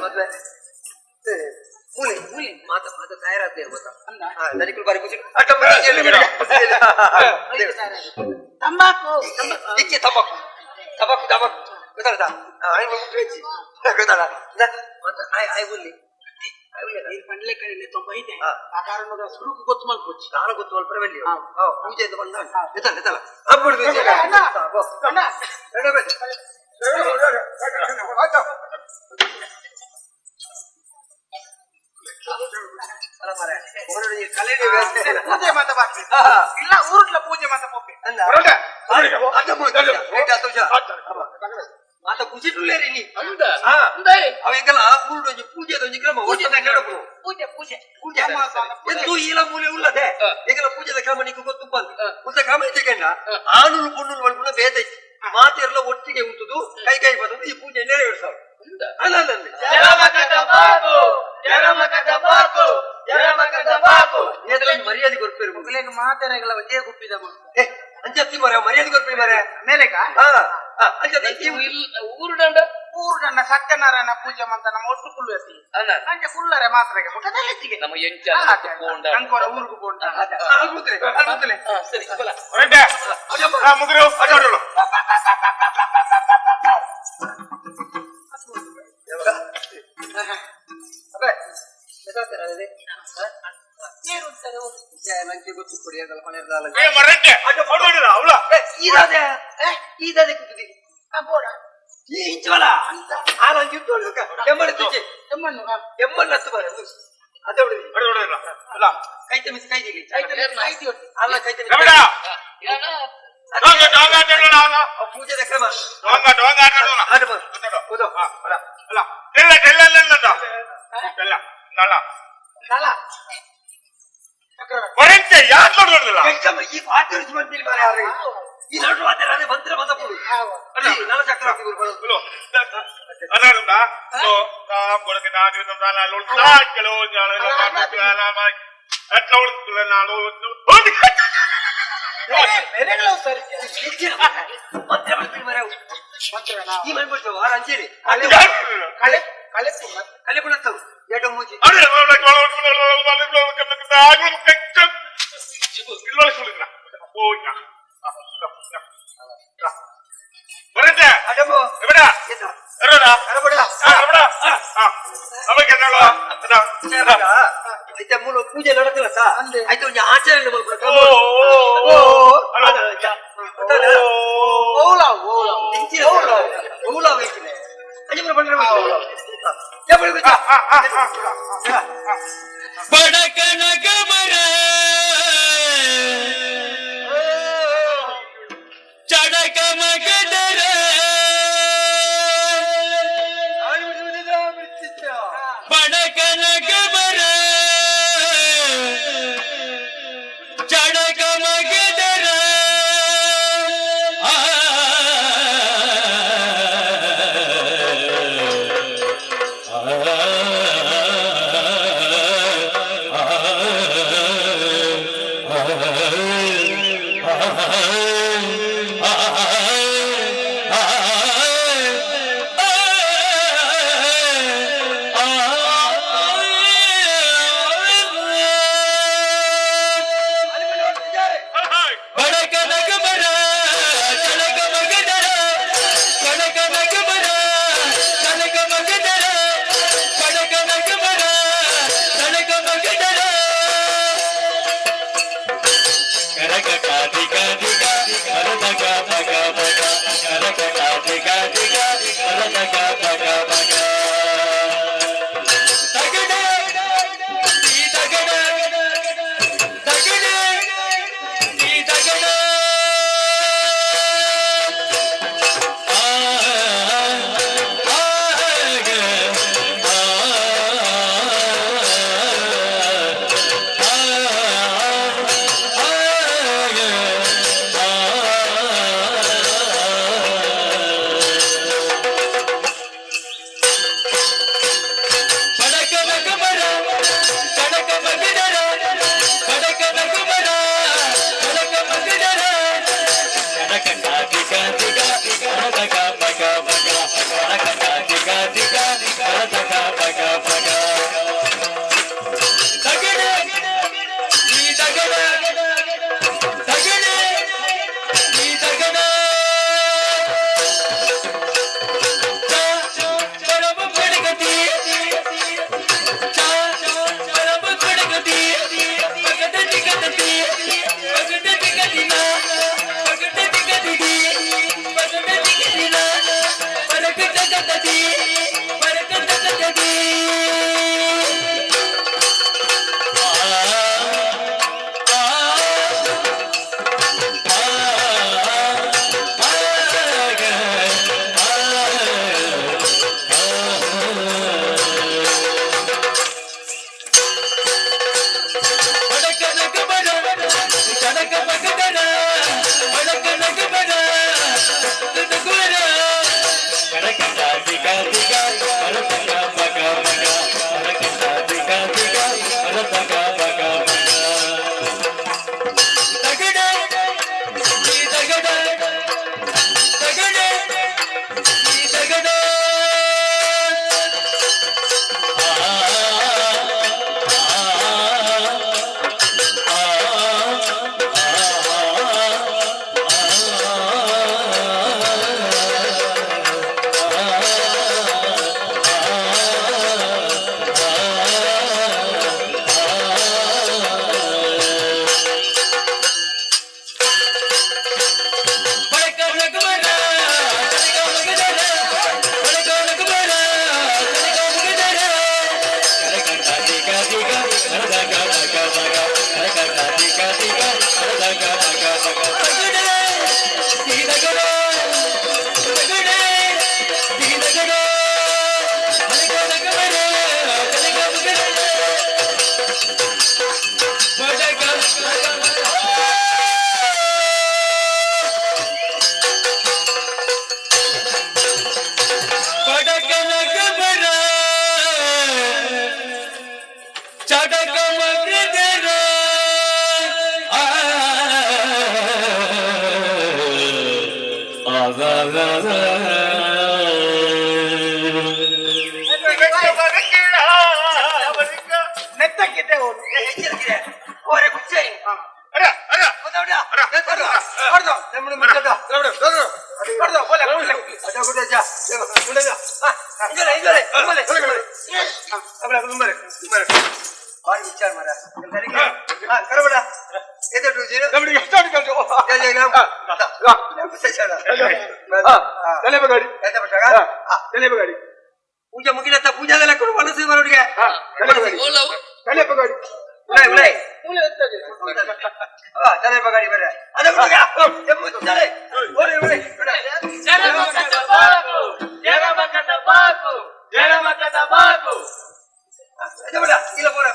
ಮೊದ್ಲೆ ಮೂಲಿ ಮೂಲಿ ಮಾತ ಮಾತ ತಯಾರಾಗ್ತೇ ಗೊತ್ತಾ ನನಗೆ ಬಾರಿ ಖುಷಿ ತಂಬಾಕು ಇಕ್ಕೆ ತಂಬಾಕು ತಂಬಾಕು ತಂಬಾಕು ಗೊತ್ತಾಗ್ತಾ ಗೊತ್ತಾಳ ಮತ್ತೆ ಆಯ್ ಉಲ್ಲಿ పండ్లే కడిలే 95 ఆ కారణంగా సురుకు ಗೊತ್ತು ಮಾಡ್ಕೊಚ್ಚಿ ನಾನು ಗೊತ್ತು ಅಲ್ಪ ಬರಲಿ ಪೂಜೆ ಅಂತ ಬಂದ ಎತ್ತಲ್ಲ ಎತ್ತಲ್ಲ ಅಬ್ಬುಡು ಅಣ್ಣ ಅಣ್ಣ ಪೂಜೆ ಮಾತ ಬಾಕಿ ಇಲ್ಲ ಊರ್ಲ ಪೂಜೆ ಮಾತ ಪೊಪ್ಪೆ ಮಾತ ಕುಸಿಟ್ಲೇರಿ ನೀ ಅವೆಂಕಲ್ಲ ಊರುಡೊಂಜಿ ಪೂಜೆದೊಂಜಿ ಕ್ರಮ ಪೂಜೆ ಪೂಜೆ ಪೂಜೆ ಎಂದು ಈಲ ಮೂಲೆ ಉಳ್ಳದೆ ಈಗಲ ಪೂಜೆದ ಕ್ರಮ ನೀಕು ಗೊತ್ತು ಬಂದು ಉತ್ತ ಕ್ರಮ ಇದ್ದಕ್ಕೆಂಡ ಆಣುಲು ಪುಣ್ಣುಲು ಮಲ್ಪುಣ ಭೇದ ಇತ್ತು ಮಾತೆಲ್ಲ ಒಟ್ಟಿಗೆ ಉಂಟುದು ಕೈ ಕೈ ಬಂದು ಈ ಪೂಜೆ ನೆರವೇರಿಸಾವ ಮರ್ಯಾದೆ ಕೊಡ್ಪೇರು ಮಗಲಿಗೆ ಮಾತೆರೆಗಳ ಒಂದೇ ಗುಪ್ಪಿದ ಅಂಚತ್ತಿ ಮರ ಮರ್ಯಾದೆ ಕೊಡ್ಪೇರಿ ಮರ ಮೇಲೆಗ ಊರುಡಂಡ ಊರುಡಂಡ ಸತ್ಯನಾರಾಯಣ ಪೂಜೆ ಅಂತ ನಮ್ಮ ಒಟ್ಟು ಕುಳ್ಳುವತಿ ಅಂಚೆ ಕುಳ್ಳರೆ ಮಾತ್ರೆಗೆ ಮುಖದಲ್ಲಿತ್ತಿಗೆ ನಮ್ಮ ಅಂಕೋರ ಊರಿಗೂ ಬೋಂಡ ಸರಿ ನಂಗೆ ಗೊತ್ತು ಕೊಡಿ ಅದಲ್ಲ ಕೈ ತಮಿಸಿ ಕೈ ಅಲ್ಲ ಕೈ ಪೂಜೆದ ಕ್ರಮ ಈ ಆಚರಿಸಿ ಬಂದಿಲ್ಲ ಮಾರ ಯಾರು ಈ ನಡು ಅದೇ ಮಂತ್ರ ಬಂದప్పుడు ನಲ ಚಕ್ರವರ್ತಿ ಮಂತ್ರ ಬರ್ತೀನಿ ಮರ ಈ ಮನ್ಬಿಡ್ತೇವೆ ವಾರ ಅಂಚೇರಿ ಕಲೆ ಕೊಡತ್ತವು ಏಟ ಮೂಜಿ ಪೂಜೆ ನೋಡತ್ತಿಲ್ಲ ಸಾ ಆಯ್ತು ಒಂದು ಆಚರಣೆ ಚಡಕ ಮಗದರ ಬಡಕನ ಗಬರ ಚಡಕ ಮಗದರ ನೆತ್ತಕ್ಕಿದ್ದೆ ಅವನು ಓರೆ ಕುಚ್ಚೆ ವಿಚಾರ ಮಾರ ಕರಬೇಡ ಪೂಜೆ ಮುಗಿಲತ್ತ ಪೂಜಾದೆಲ್ಲ ಕೊಡು ಮನಸ್ಸು ಬರೋರಿಗೆ ತಲೆ ಬಗಾಡಿ ಬರ ಅದ ಇಲ್ಲ ಬೋರ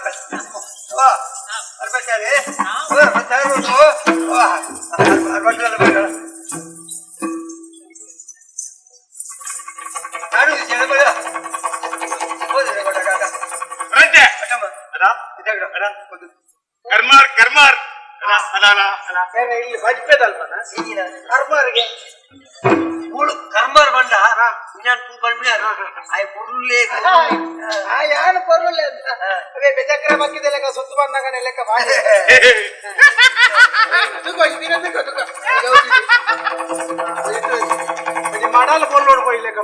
ಕರ್ಮಾರ್ ಕರ್ಮಾರ್ ಇಲ್ಲಿ ಬಜ್ಪೆದಲ್ಪನ ಕರ್ಮಾರಿಗೆ ಕರ್ಮಾರ್ ಬಂಡ ഞാൻ ಬಂದ್ಬಿಡ ಆಯ್ ಪೊರುಲ್ಲೇ ಯಾನು ಪರ್ವಲ್ಲ ಅವೇ ಬೆಜಕ್ರ ಬಗ್ಗಿದೆಲ್ಲ ಸುತ್ತು ಬಂದಾಗ ಲೆಕ್ಕ ಮಾಡಿ ಮಾಡಲು ಕೊಳ್ಳೋಡು ಹೋಯ್ ಲೆಕ್ಕ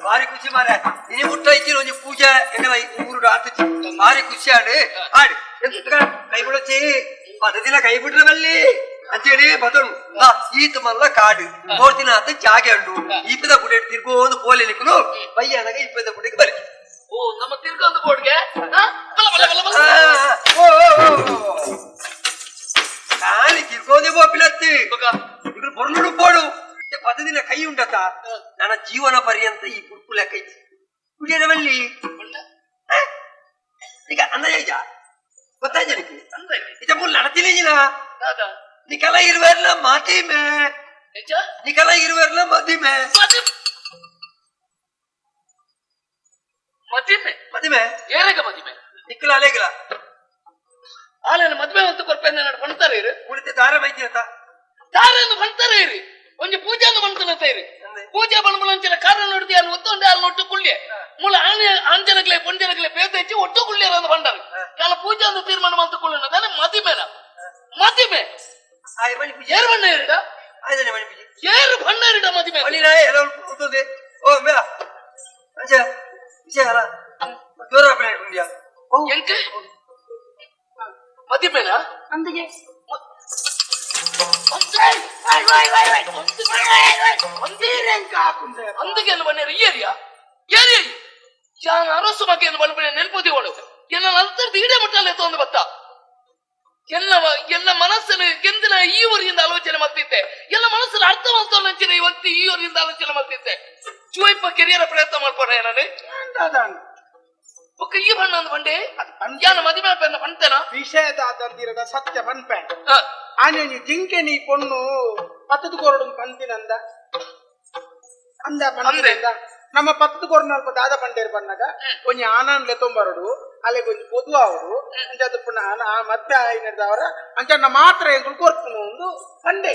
ಭಾರಿ ಖುಷಿ ಮಾರ ಇನಿ ಮುಟ್ಟ ಇಚ್ಚಿನ ಒಂಜಿ ಪೂಜೆ ಎಂಗಲ ಊರುಡು ಆತಚ್ಚಿ ಭಾರಿ ಖುಷಿ ಆಡು ಆಡು ಎಂತ ಕೈ ಬಿಡಚ್ಚಿ ಪದದಿನ ಕೈ ಬಿಡ್ರವಲ್ಲಿ ಅಂತೇಳಿ ಬದಲು ಈತ ಮಲ್ಲ ಕಾಡು ಮೂರ್ತಿನ ಆತ ಜಾಗೆ ಉಂಡು ಇಪ್ಪದ ಗುಡಿ ತಿರ್ಗೋದು ಪೋಲೆ ನಿಕ್ಕಲು ಬಯ್ಯನಾಗ ಇಪ್ಪದ ಗುಡಿಗೆ ಬರಿ ಓ ನಮ್ಮ ತಿರ್ಗೊಂದು ಬೋರ್ಡ್ಗೆ ಕಾಲಿ ತಿರ್ಗೋದೆ ಬೋಪಿಲತ್ತಿ ಈಗ ಬೊರ್ಲುಡು ಬೋಡು ಪದದಿನ ಕೈ ಉಂಡತ ನನ್ನ ಜೀವನ ಪರ್ಯಂತ ಈ ಗುರುಕು ಲೆಕ್ಕ ಐತಿ ಕುಡಿಯರವಲ್ಲಿ ಈಗ ಅಂದ ಈಗ ಗೊತ್ತಾಯ್ತು ನನಗೆ ಇದ ಮೂಲ ನಡತಿಲ್ಲ ನಿಕಲ ಇರುವರ್ಲ ಮಾತಿಮೆ ನಿಕಲ ಇರುವರ್ಲ ಮದಿಮೆ ಮದಿಮೆ ಮದಿಮೆ ಏನಾಗ ಮದಿಮೆ ನಿಕ್ಕಲ ಅಲೆಗಲ ಆಲೇನ ಮದ್ವೆ ಅಂತ ಕೊರ್ಪೆಂದ ನಾನು ಬಣ್ತಾರೆ ಇರು ಕುಳಿತ ದಾರ ಮೈತಿರತ ದಾರೆಂದು ಬಣ್ತಾರೆ ಇರಿ ಒಂಜಿ ಪೂಜೆಯನ್ನು ಬಣ್ತನತ ಇರಿ ಪೂಜೆ ಬಣ್ಮಲಂಚಿನ ಕಾರಣ ನೋಡಿದಿ ಅಲ್ಲಿ ಒತ್ತೊಂಡೆ ಅಲ್ಲಿ ಒಟ್ಟು ಕುಳ್ಳೆ ಮೂಲ ಆಂಜನಗ್ಲೆ ಪೊಂಜನಗ್ಲೆ ಬೇತ ಹೆಚ್ಚಿ ಒಟ್ಟು ಕುಳ್ಳಿಯರ ಅಂತ ಬಂಡಾರ ಕಾಲ ಪೂಜೆ ಅಂತ ತೀರ್ಮಾನ ಮಾಡ್ಕೊಳ್ಳೋಣ ತಾನೆ ಮದಿಮೆನ ಮದಿಮೆ ಏರು ಬಣ್ಣ ಇರಿಡ ಏರು ಬಣ್ಣ ಇರಿಡ ಮದಿಮೆ ಓ ಮೇ ಅಂಜ ವಿಷಯ ಅಲ್ಲ ಜೋರ ಎಂಕ ಮದಿಮೆನ ಅಂದಿಗೆ అందుకే బన్నేరు ఏరియా ఏరియా చాలా అరసు మాకు బలపడిన నెలపొది వాడు ఎన్న అంతటి ఈడే ಮುಟ್ಟಲ್ಲ ಎತ್ತೊಂದು ಬತ್ತ ಎಲ್ಲ ಮನಸ್ಸನ್ನು ಗೆಂದಿನ ಈ ಊರಿಂದ ಆಲೋಚನೆ ಮಾಡ್ತಿದ್ದೆ ಎಲ್ಲ ಮನಸ್ಸನ್ನು ಅರ್ಥವಂತಂಚಿನ ಇವತ್ತು ಈ ಊರಿಂದ ಆಲೋಚನೆ ಮಾಡ್ತಿದ್ದೆ ಚೂಯಿಪ್ಪ ಕೆರಿಯರ ಪ್ರಯತ್ನ ಮಾಡ್ಕೊಂಡೆ ನಾನು ಒಕ್ಕ ಈ ಬಣ್ಣ ಒಂದು ಬಂಡೆ ಯಾನ ಮದುವೆ ಪೆನ್ನ ಪಂತನ ವಿಷಯದಾದಂದಿರದ ಸತ್ಯ ಪನ್ಪೇನ್ ಆನೆ ಜಿಂಕೆ ನೀ ಪೊಣ್ಣು ಪತ್ತದು ಕೊರಡು ಪಂತಿನಂದ ಅಂದ ಪಂತಿನಂದ ನಮ್ಮ ಪತ್ತದು ಕೊರಡು ನಲ್ಪ ದಾದ ಪಂಡೇರು ಬಣ್ಣಗ ಒಂಜಿ ಆನಂದ್ಲೆ ತೊಂಬರಡು ಅಲೆ ಕೊಂಚ ಪೊದು ಅವರು ಅಂಚದು ಪುನಃ ಮತ್ತೆ ಆಯ್ನದವರ ಅಂಚನ್ನ ಮಾತ್ರ ಎಂಗಳು ಕೊರ್ಪುನು ಒಂದು ಪಂಡೆ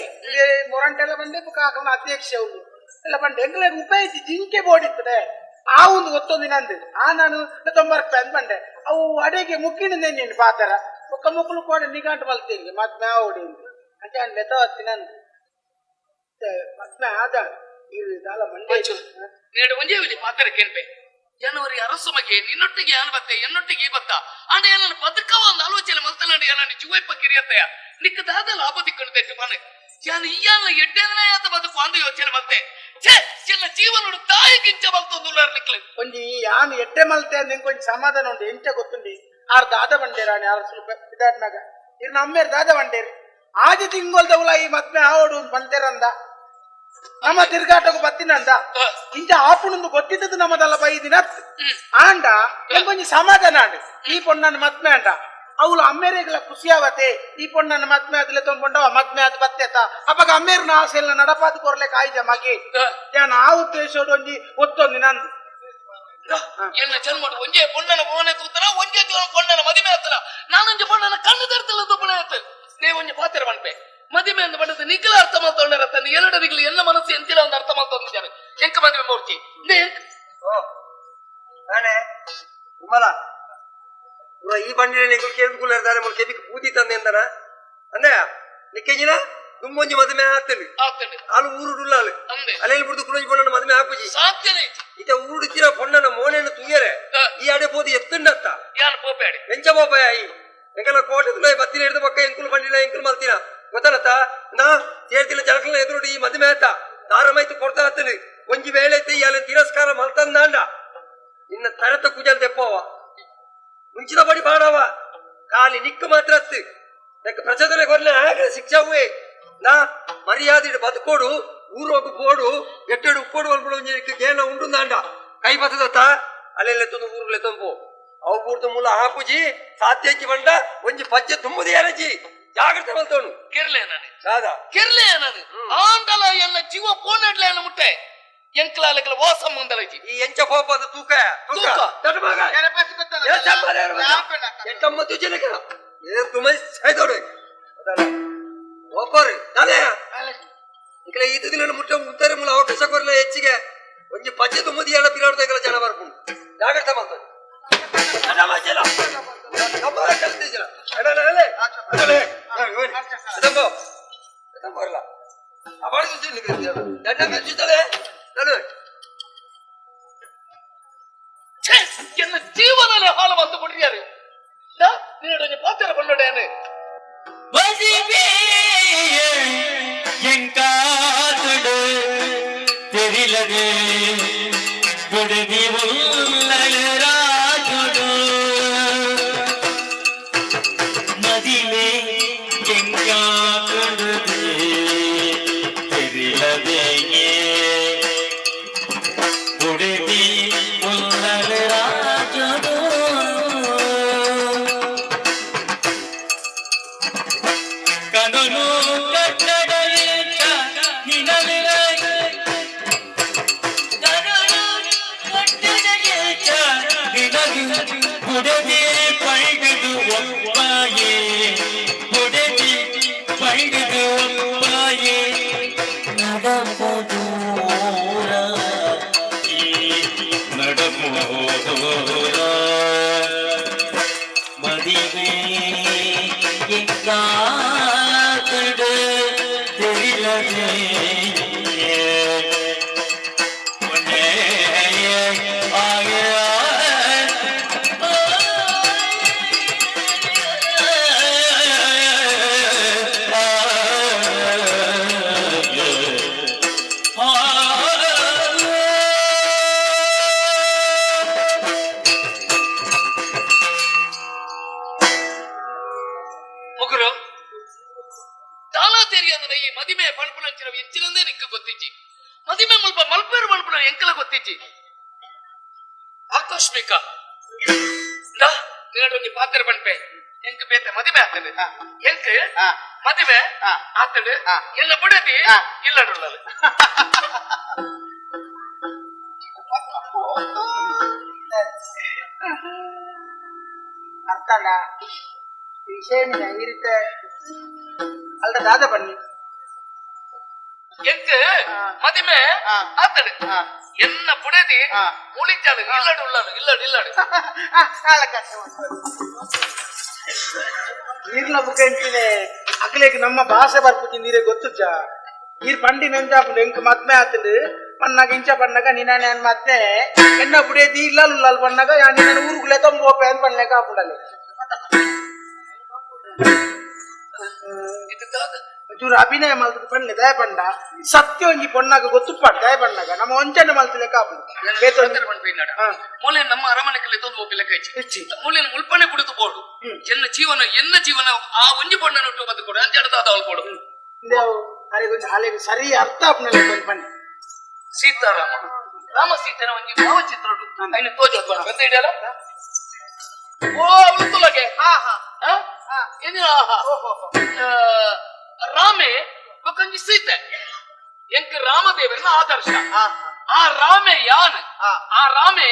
ಮೊರಂಟೆಲ್ಲ ಬಂಡೆ ಕಾಕನ ಅಧ್ಯಕ್ಷ ಅವನು ಎಲ್ಲ ಬಂಡೆ ಎಂಗ್ಲೆ ಉಪಯೋಗಿಸಿ ಜಿಂಕೆ ಬೋಡಿತ್ತದೆ ಆ ಒಂದು ಗೊತ್ತೊಂದಿನ ಅಂದ ನಾನು ತೊಂಬರ್ಕ ಅಂದ್ ಬಂಡೆ ಅವು ಅಡೆಗೆ ಮುಕ್ಕಿನಂದೇ ನೀನು ಪಾತರ ಒಕ್ಕ ಮುಕ್ಕಳು ಕೂಡ ನಿಗಾಂಟು ಮಲ್ತೀನಿ ಮತ್ತೆ ಓಡಿ ಅಂತ ಲೆತ್ತವತ್ತಿನ ಮತ್ತೆ ಆದ ಕಾಲ ಮಂಡೆ నేడు ಒಂಜೇವಿಲಿ ಪಾತ್ರ ಕೇಳ್ಬೆ ಜನವರಿ ಅರಸು ಮಗೆ ನಿನ್ನೊಟ್ಟಿಗೆ ಯಾನು ಬತ್ತೆ ಎನ್ನೊಟ್ಟಿಗೆ ಈ ಬತ್ತ ಅಂಡ ಏನನ್ನು ಬದುಕವ ಒಂದು ಆಲೋಚನೆ ಮಲ್ತನಡಿ ಏನನ್ನು ಜುವೈಪ ಕಿರಿಯತ್ತೆಯ ನಿಕ್ಕ ದಾದ ಲಾಭ ದಿಕ್ಕನು ತೆಟ್ಟು ಮನೆ ನಾನು ಇಯ್ಯಲ್ಲ ಎಡ್ಡೆದನೇ ಅಂತ ಬದುಕು ಅಂದು ಯೋಚನೆ ಮತ್ತೆ ಛೇ ಚಿನ್ನ ಜೀವನ ತಾಯಿಗಿಂಚ ಬಲ್ತೊಂದುಲ್ಲಾರ್ಲಿಕ್ಕೆ ಒಂಜಿ ಯಾನು ಎಡ್ಡೆ ಮಲ್ತೆ ಅಂದ್ ಕೊಂಚ ಸಮಾಧಾನ ಉಂಡು ಎಂಚ ಗೊತ್ತುಂಡಿ ಆರ್ ದಾದ ಬಂಡೇರಾಣಿ ಆರ್ ಸ್ವಲ್ಪ ಇದಾಟ್ನಾಗ ಇರ್ ನಮ್ಮೇರ್ ದಾದ ಬಂಡೇರಿ ಆಜಿ ತಿಂಗೊಲ್ದವುಲ ಈ ಮದ್ಮೆ ಆವಡು ಬಂತೇರಂದ ನಮ್ಮ ತಿರ್ಗಾಟకు ಬತ್ತಿನಂದ ಇಂಚ ಆಪುಣಂದು ಗೊತ್ತಿದ್ದದು ನಮ್ಮದಲ್ಲ ಬೈ ದಿನ ಆಂಡ ಕೊಂಚ ಸಮಾಧಾನ ಅಂಡ್ ಈ ಪೊಣ್ಣನ ಮದ್ಮೆ ಅಂಡ ಅವಳು ಅಮ್ಮೇರಿಗಳ ಖುಷಿಯಾವತ್ತೆ ಈ ಪೊಣ್ಣನ ಮದ್ಮೆ ಅದ್ಲೆ ತೊಂಡ್ಕೊಂಡವ ಮದ್ಮೆ ಅದು ಬತ್ತೆತ ಅವಾಗ ಅಮ್ಮೇರ್ನ ಆಸೆಲ್ಲ ನಡಪಾದ ಕೊರ್ಲೆ ಕಾಯ್ಜ ಮಗೆ ಯಾನ್ ಆ ಉದ್ದೇಶೋಡು ಒಂಜಿ ಒತ್ತೊಂದಿ ನಂದು ಎನ್ನ ಜನ್ಮ ಒಂಜೆ ಪೊಣ್ಣನ ಮೋನೆ ತೂತರ ಒಂಜೆ ಪೊಣ್ಣನ ಮದಿಮೆ ಆತರ ನಾನೊಂಜೆ ಪೊಣ್ಣನ ಕಣ್ಣು ತರ್ತಲ್ಲ ದುಬ್ಬಣ ಆಯ್ತು ನೀ ಒಂಜೆ ಪಾತ್ರ ಮಾಡ್ಬೆ ಮದಿಮೆ ಅಂದ ಬಣ್ಣದ ನಿಖಲ ಅರ್ಥ ಮಾಡ್ಕೊಂಡಾರ ತಂದೆ ಎರಡರಿಗಳು ಎಲ್ಲ ಮನಸ್ಸು ಎಂತಿಲ್ಲ ಒಂದು ಅರ್ಥ ಮಾಡ್ಕೊಂಡಿದ್ದಾರೆ ಎಂಕ ಮದುವೆ ಮೂರ್ತಿ ನಾನೇ ಉಮ್ಮಲ ಈ ಬಂಡಿನ ನೀವು ಕೇಳ್ಕೊಳ್ಳಾರೆ ಮೊಳಕೆ ಬಿಕ್ ಪೂತಿ ತಂದೆ ಅಂದನ ಅಂದೆ ನಿಕ್ಕೆಜಿನ ದುಮ್ಮೊಂಜಿ ಮದುವೆ ಆಗ್ತೇನೆ ಹಾಲು ಊರುಡುಲ್ಲಾಲು ಅಲೆಯಲ್ಲಿ ಬಿಡ್ದು ಕುಣಜಿ ಪೊಣ್ಣನ ಮದುವೆ ಹಾಕುಜಿ ಸಾಧ್ಯನೇ ಇತ ಊರುಡಿತ್ತಿನ ಪೊಣ್ಣನ ಮೋನೆಯನ್ನು ತುಯ್ಯರೆ ಈ ಅಡೆ ಪೋದಿ ಎತ್ತುಂಡತ್ತ ಯಾನು ಪೋಪೇಡಿ ಎಂಚ ಪೋಪಾಯ ಈ ಎಂಕಲ ಕೋಟೆ ತುಲ ಬತ್ತಿನ ಹಿಡಿದು ಪಕ್ಕ ಎಂಕುಲು ಬಂಡಿನ ಎಂಕುಲು ಮಲ್ತಿನ ಗೊತ್ತಲ್ಲತ್ತ ನಾ ಸೇರ್ತಿನ ಜನಕಲ್ನ ಎದುರುಡಿ ಈ ಮದುವೆ ಆತ ದಾರಮೈತು ಕೊಡ್ತಾ ಹತ್ತನು ಒಂಜಿ ವೇಳೆ ಐತಿ ಅಲ್ಲಿ ತಿರಸ್ಕಾರ ಮಲ್ತಂದಾಂಡ ಇನ್ನ ತರತ ಕುಜಲ್ ತೆಪ್ಪವ ಮುಂಚಿನ ಬಡಿ ಬಾಡವ ಕಾಲಿ ನಿಕ್ಕು ಮಾತ್ರ ಅತ್ತು ಯಾಕೆ ಪ್ರಚೋದನೆ ಕೊರ್ಲೆ ಆಗ ಶಿಕ್ಷಾವೇ ನಾ ಮರ್ಯಾದೆ ಬದುಕೋಡು ಊರೋಗು ಪೋಡು ಎಟ್ಟೆಡು ಉಪ್ಪೋಡು ಅನ್ಬಿಡು ಒಂಜಿ ಗೇನ ಉಂಡುಂದಾಂಡ ಕೈ ಬತ್ತದತ್ತ ಅಲ್ಲೆಲ್ಲೆತ್ತೊಂದು ಊರುಲೆತ್ತೊಂದು ಅವು ಪೂರ್ತ ಮೂಲ ಹಾಕುಜಿ ಸಾತ್ಯಕ್ಕಿ ಬಂಡ ಒಂಜಿ ಪಜ್ಜೆ ತುಂಬುದಿ ಯಾರಜಿ ಜಾಗ್ರತೆ ಮಲ್ತವನು ಕೆರ್ಲೆ ನಾನು ಕಾದಾ ಕೆರ್ಲೆ ನಾನು ಆಂಡಲ ಎನ್ನ ಜೀವ ಪೋನೆಡ್ಲೆ ಅನ್ನ ಮುಟ್ಟೆ ಎಂಕ್ಲಾಲೆಗಳ ವಾ ಸಂಬಂಧ ಐತಿ ಈ ಎಂಚ ಕೋಪ ಅದು ತೂಕ ತೂಕ ತಟಮಾಗ ಎಂಟೊಂಬತ್ತು ಜನಕ ತುಮೈ ಸಾಯ್ದೋಡು ಒಬ್ಬರು ಅದೇ ಇಕಲ ಈತ ದಿನ ಮುಟ್ಟ ಮುತ್ತಾರೆ ಮೂಲ ಅವ್ರ ಕಸ ಕೊರ್ಲೆ ಹೆಚ್ಚಿಗೆ ಒಂಜಿ ಪಜ್ಜೆ ತುಂಬುದಿ ಎಲ್ಲ ಬಿರಾಡ್ದಾಗಲ್ಲ ಜನ ಬರ್ಕೊಂಡು ಜಾಗ್ರತೆ ಮಲ್ತವನು ಎನ್ನ ಜೀವನಲ್ಲೇ ಹಾಳು ಬಂದು ಬಿಡ್ರಿಯಾರು ನೀನು ಪಾತ್ರ ಕೊಂಡೋಡೇನು ಎಂಕಾತುಡು ತೆರಿಲದೆ ಬಿಡದಿ ರಾಜುಡು ಮದಿಲೆ ಎಂಕಾತುಡು ತೆರಿಲದೆ ಬಿಡದಿ ರಾಜುಡು ಕನನು ಕಟ್ಟಡಲೇ புடவே பழகுது ஒப்பாயே புடவே பழகுது ஒப்பாயே நடமோதோரா நடமோதோரா மதிவே எங்காதடு தெரியலதே ಮದಿಮೆ ಪಣಪುಣಂಚಿನ ಎಂಚಿನಂದೇ ನಿಕ್ಕ ಗೊತ್ತಿಜ್ಜಿ ಮದಿಮೆ ಮುಲ್ಪ ಮಲ್ಪೇರು ಪಣಪುಣ ಎಂಕಲ ಗೊತ್ತಿಜ್ಜಿ ಆಕಸ್ಮಿಕ ನಿನ್ನೊಂದು ಪಾತ್ರ ಪಣಪೆ ಎಂಕ ಬೇತೆ ಮದಿಮೆ ಆಗ್ತದೆ ಎಂಕ ಮದಿಮೆ ಆಗ್ತದೆ ಎಲ್ಲ ಬಿಡದಿ ಇಲ್ಲಡುಳ್ಳಲು ಅರ್ಥಲ್ಲ ವಿಷಯ ಇರುತ್ತೆ ಅಲ್ದ ದಾದ ಬನ್ನಿ ಎಂಕ ಮದಿಮೆ ಆಗ್ತದೆ ಎನ್ನ ಪುಡದಿ ಉಳಿತಾಳು ಇಲ್ಲಡು ಉಳ್ಳಲು ಇಲ್ಲಡು ಇಲ್ಲಡು ನೀರ್ನ ಬುಕ್ಕ ಎಂಟಿನೆ ಅಕ್ಲೇಗೆ ನಮ್ಮ ಭಾಷೆ ಬರ್ಪುಜಿ ನೀರೇ ಗೊತ್ತುಜ್ಜ ನೀರ್ ಪಂಡಿ ನೆಂಚಾಪುಂಡು ಎಂಕ್ ಮದ್ಮೆ ಆತುಂಡು ಪನ್ನಾಗ ಇಂಚ ಪಣ್ಣಗ ನಿನ್ನ ಮತ್ತೆ ಎನ್ನ ಬುಡೇದಿ ಇಲ್ಲಲು ಉಳ್ಳಲು ಪಣ್ಣಗ ನಿನ್ನ ಊರುಗುಲೆ ತೊಂಬೋಪೆ ಅಂತ ಪಣ್ಣೆ ಕಾಪುಂಡಲ್ಲಿ ಚೂರು ಅಭಿನಯ ಮಲ್ತದ ಪಂಡೆ ದಯ ಪಂಡ ಸತ್ಯ ಒಂಜಿ ಪೊಣ್ಣಾಗ ಗೊತ್ತುಪ್ಪಾಡು ದಯ ಪಂಡಾಗ ನಮ್ಮ ಒಂಚನೆ ಮಲ್ತಲೆಕ್ಕ ಮೂಲೆ ನಮ್ಮ ಅರಮನೆಕಲ್ಲಿ ತೊಂದು ಒಪ್ಪಿಲೆ ಕೈಚಿ ಮೂಲೆನ ಮುಲ್ಪನೆ ಕುಡಿದು ಬೋಡು ಎನ್ನ ಜೀವನ ಆ ಒಂಜಿ ಪೊಣ್ಣನ ಒಟ್ಟು ಬದು ಕೊಡು ಅಂತ ಹೇಳ್ತಾ ಅವಳು ಕೊಡು ಅಲೆಗೆ ಸರಿ ಅರ್ಥ ಆಪ್ನಲ್ಲ ಒಂದು ಪಂಡೆ ಸೀತಾರಾಮ ರಾಮ ಸೀತೆನ ಒಂಜಿ ಭಾವಚಿತ್ರ ಐನು ತೋಜೋದು ಎಂತ ಹಿಡಿಯಲ್ಲ ಓ ಅವಳು ತುಲಗೆ ರಾಮೆ ಬೊಕ್ಕಂಜಿ ಸೀತೆ ಎಂಕ್ ರಾಮದೇವನ ಆದರ್ಶ ಆ ರಾಮೆ ಯಾನ್ ಆ ರಾಮೆ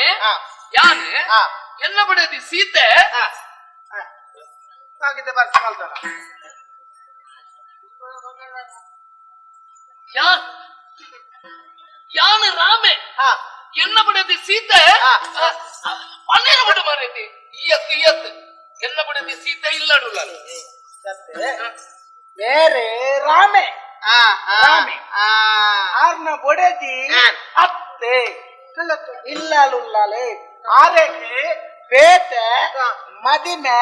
ಯಾನ್ ಎನ್ನ ಬಡದಿ ಸೀತೆ ಯಾನ್ ರಾಮೆ ಎನ್ನ ಬಡದಿ ಸೀತೆ ಪನ್ನೇರ ಬಡ ಮಾರೈತಿ ಇಯತ್ ಎನ್ನ ಬಡದಿ ಸೀತೆ ಇಲ್ಲಡುಲ್ಲ ಬೇರೆ ರಾಮೆ ಆರ್ನ ಬೊಡೆದಿ ಅತ್ತೆ ಇಲ್ಲಲುಲ್ಲಲೆ ಆರೆಗೆ ಬೇತೆ ಮದಿಮೆ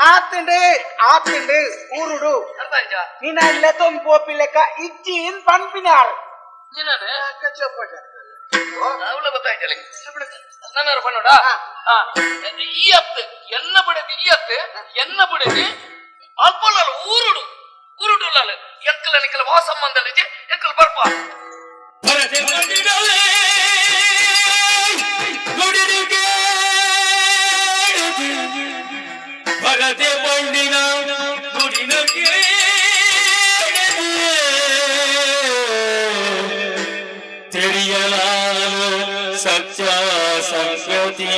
ಆತಂಡು ಊರುಡು ನಿನ್ನ ಇಲ್ಲತೊಂದು ಪೋಪಿಲೆಕ್ಕ ಇಜ್ಜಿನ್ ಪನ್ಪಿನಾರು ಎನ್ನ ಬಡದಿ ಇಯತ್ ಎನ್ನ ಬಡದಿ ಅಲ್ಪಲ್ಲ ಊರುಡು ಊರುಡುಲ್ಲ ಎಕ್ಕಲ ನಿಕ್ಕಲ ವಾಸಂಬಂಧ ಎಕ್ಕಲ ಬರ್ಪ ಭರತೆ ಬಂದಿಡಲೇ ನುಡಿದಿಗೆ ಭರತೆ ಬಂದಿನ ನುಡಿನಗೆ ತಿಳಿಯಲಾಲು ಸತ್ಯ ಸಂಸ್ಕೃತಿ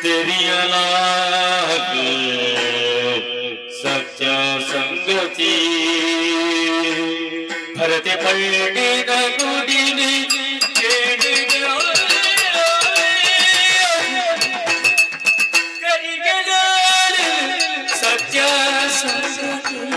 ತಿಳಿಯಲಾಲು ಸತ್ಯ ಸಂಗತಿ ಭರತೆ ಪಳ್ಳಿನ ನುಡಿನಿ ಸತ್ಯ ಸಂಗತಿ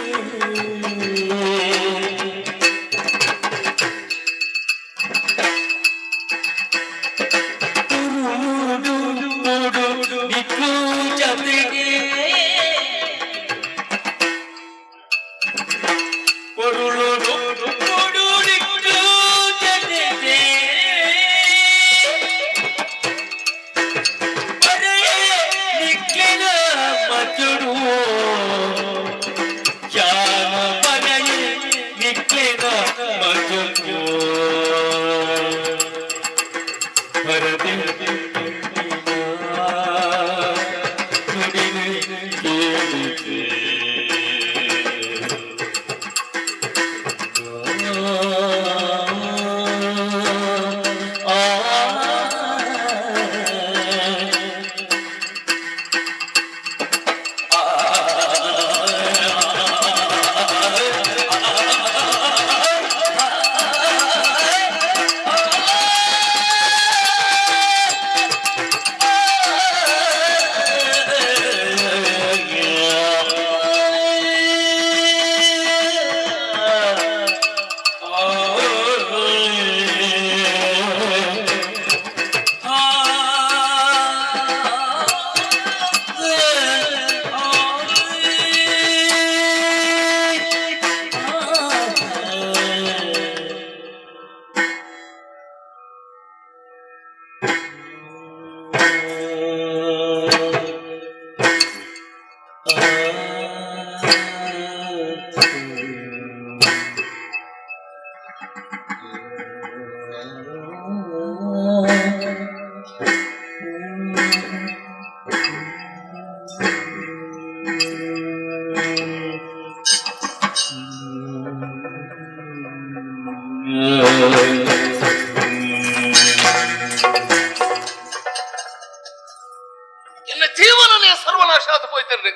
என்ன ஜீவனನೇ ಸರ್ವನಾಶ ಆದ ಹೋಯ್ತರ್ರಿ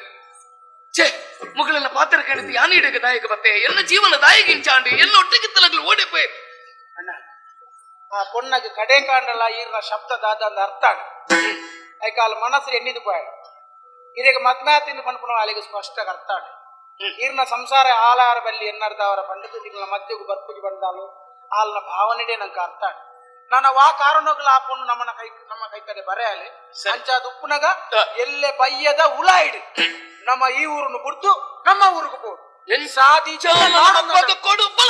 ಛೇ ಮುಗಳನ್ನ ಪಾತ್ರ ಕೇಳಿದ್ದು ಯಾನಿಡೆಗೆ ದಾಯಕ ಬತ್ತೆ ಎನ್ನ ಜೀವನ ದಾಯಗಿಂಚಾಂಡಿ ಎನ್ನ ಒಟ್ಟಿಗೆ ತಲಗಲು ಓಡಿಪೋಯ್ ಅಣ್ಣ ಆ ಪೊಣ್ಣಗೆ ಕಡೆ ಕಾಂಡಲ್ಲ ಈರ್ನ ಶಬ್ದದಾದ ಅಂದ ಅರ್ಥ ಐಕಾಲ ಮನಸ್ಸು ಎಣ್ಣಿದು ಪೋಯ ಇದೀಗ ಮದ್ಮಾತಿಂದ ಪಂಪಣ ಅಲ್ಲಿಗೆ ಸ್ಪಷ್ಟ ಅರ್ಥ ಈರ್ನ ಸಂಸಾರ ಆಲಾರ ಬಲ್ಲಿ ಎನ್ನರ್ದ ಅವರ ಪಂಡಿತ ತಿಂಗಳ ಮಧ್ಯಗೂ ಬರ್ಪುಜಿ ಬಂದಾಲು ಆಲ್ನ ಭಾವನೆಡೆ ನಂಗೆ ಅರ್ಥ ನಾನು ಆ ಕಾರಣಗಳು ಆ ಪೊಣ್ಣು ನಮ್ಮ ಕೈ ಕಡೆ ಬರೆಯಲಿ ಸಂಚಾದ ಉಪ್ಪುನಗ ಎಲ್ಲೆ ಬಯ್ಯದ ಹುಳ ಇಡು ನಮ್ಮ ಈ ಊರನ್ನು ಬಿಡ್ತು ನಮ್ಮ ಊರಿಗೆ ಪೋ ಎನ್ ಸಾಧಿಸ ಕೊಡು ಬಲ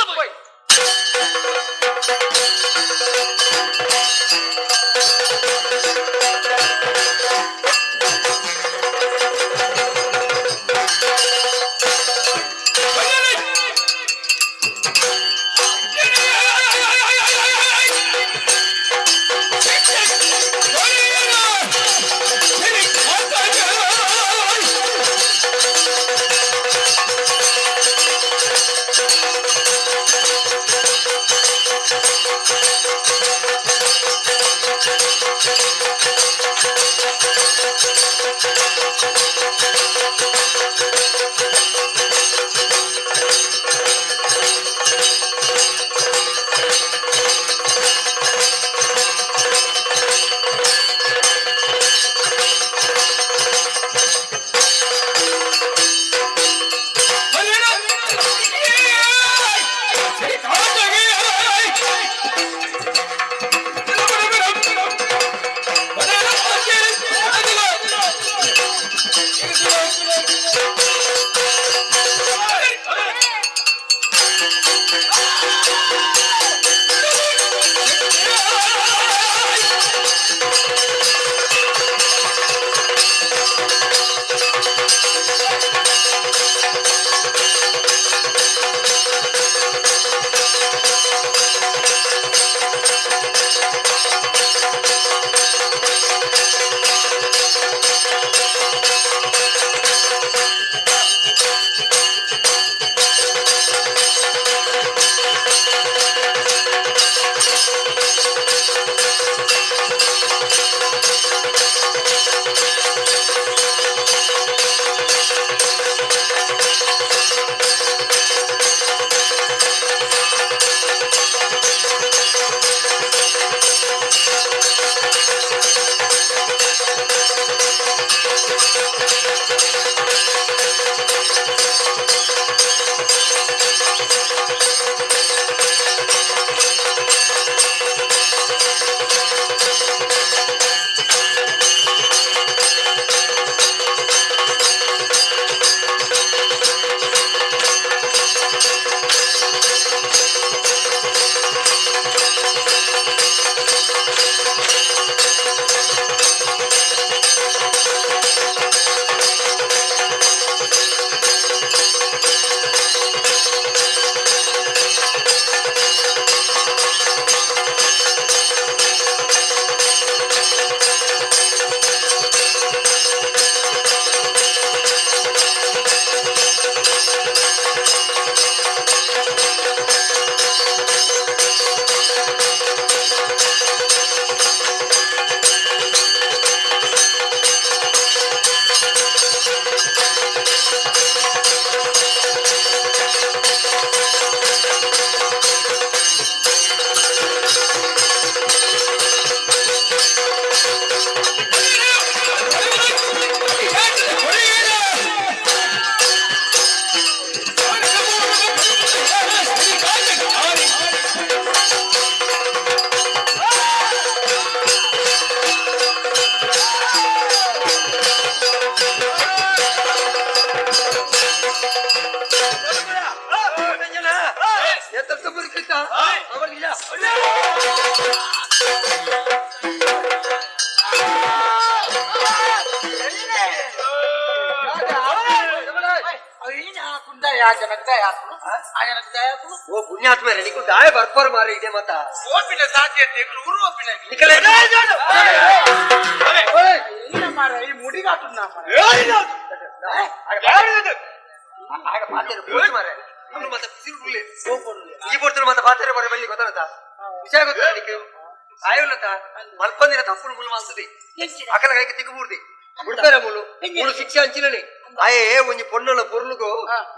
ಓ ಪುಣ್ಯಾತ್ಮ ನಿನಗೂ ದಾಯ ಬರ್ಪಾರು ಮಾರ ಇದೆ ಮತ್ತ ಓಪಿನ ಸಾಧ್ಯತೆ ಊರು ಓಪಿನ ಮಾರ ಈ ಮುಡಿಗಾಟು ನಾ ಈ ಬರ್ತಾರೆ ಮತ್ತೆ ಪಾತ್ರೆ ಬರ ಬಳ್ಳಿ ಗೊತ್ತಾಗತ್ತ ವಿಷಯ ಗೊತ್ತಾ ನಿನಗೆ ಆಯೋಲ್ಲತ ಮಲ್ಪಂದಿನ ತಪ್ಪು ಮುಳು ಮಾಸ್ತದೆ ಅಕಲ ಕೈಗೆ ತಿಕ್ಕಬೂರ್ದಿ ಬಿಡ್ತಾರೆ ಮುಳು ಮುಳು ಶಿಕ್ಷೆ ಹಂಚಿನನೆ ಆಯೇ ಒಂಜಿ ಪೊಣ್ಣಲ ಪೊರ್ಲುಗು